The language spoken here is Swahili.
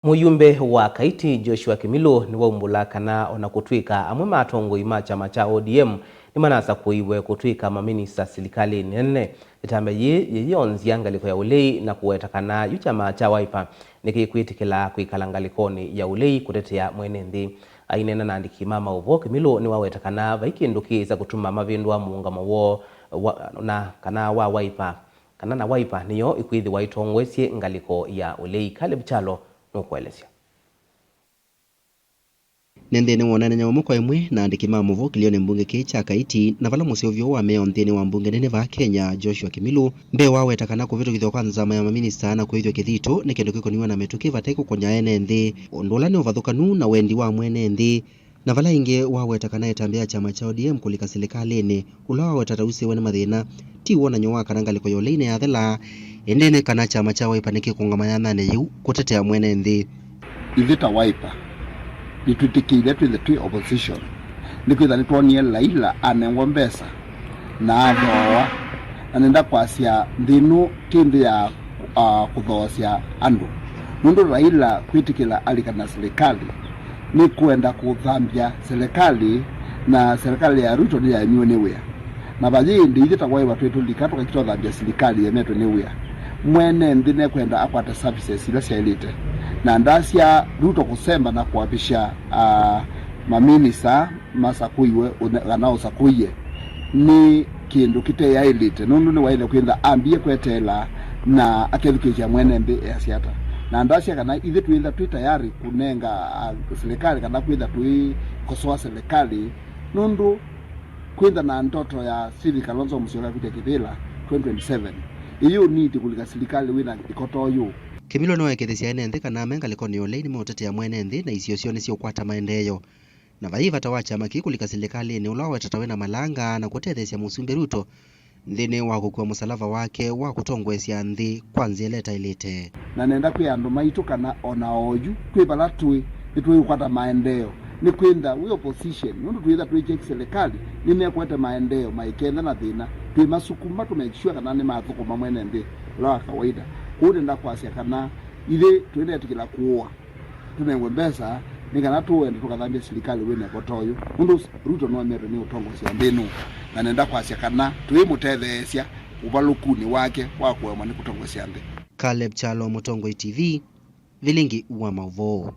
Muyumbe wa Kaiti Joshua Kimilo ni waumbula kana ona kutwika amwe matongo ima chama cha ODM ni manasa kuiwe kutwika maminista serikali nene itambe yeyonzi angaliko ya ulei na kuwetakana yu chama cha Wiper nikikwitikila kuikalangalikoni ya ulei kutetea mwenendi ainena na andiki mama uvo. Kimilo ni wawetakana vaikinduki za kutuma mavindu muungamo wo na kana wa Wiper kana na Wiper niyo ikwithi waitongwesye ngaliko ya ulei. Caleb Chalo nukuelezea nendene wonana nyamuko imwe na andiki mamuvo kilione mbunge kicha Kaiti na vala musevyo wa meo ndene wa mbunge nene va Kenya Joshua Kimilo mbe wawe takana kuvitu kitho kwanza ya maminista na kuhithyo kithito ni kendo kikoniwa na metuki vateko konya ene nthi ondolani uvathukanu na wendi wa mwene nthi na vala inge wawe takana etambia chama cha ODM kulika serikalini ula wawe tatausi wene mathina ti wona nyowa kanangaliko yoleine ya thela endene kana chama cha Wiper nikikungamanya nane yu kutetea mwene nthi ithita Wiper nitwitikile twi opposition nikwitha nitwonie Raila anengwa mbesa na athoa na nenda kwasia nthinu tindi ya kuthoosya andu nundu Raila kwitikila alikana serikali ni kwenda kuthambia serikali na serikali ya Ruto ni ya nywe niwea na baji ndi ithita Wiper twitulika tukakitothambia serikali yemetwe niwea mwene nthi ne kwenda akwata services ila cia elite na ndasia Ruto kusemba na kuapisha maminisa masakuiwe ganao sakuiye ni kindu kite ya elite nundu ni waile kwenda ambie kwetela na akethukisha mwene mbi ya siata na ndasia kana ithe tuitha twi tayari kunenga serikali kana kwitha tui kosoa serikali nundu kwitha na ndoto ya Civil Kalonzo Musyoka kuja kithila 2027 iyo niti kulika serikali wina ikoto yu. Kimilo no ekethesya ene nthi kana mengaliko ni olei ni motetea mwene nthi na isio sio nisio kwata maendeleo na vaiva tawa chama kikulika serikali ni ulawe tatawe na malanga na kutethesya musumbe Ruto nthini wa gukua musalava wake wa kutongwesya nthi kwanza eleta ilite na nenda kwi andu maitu kana ona oju kwi bala tui itui kwata maendeleo ni kwenda we opposition nundu tuitha tui check serikali ni ne kwete maendeleo maikenda na thina tui masukuma to make sure kana ni mathukuma mwene nthi la kawaida kude nda kwasia kana ile tuende tukila kuwa tunengwe mbesa ni kana tuende tukathambia serikali wene kotoyo nundu Ruto no mere ni utongo cia mbinu na nenda kwasia kana tui mutetheesya ubalukuni wake wa kuwa mani kutongo cia nthi. Caleb Chalo, Mutongo TV, Vilingi wa Mavo.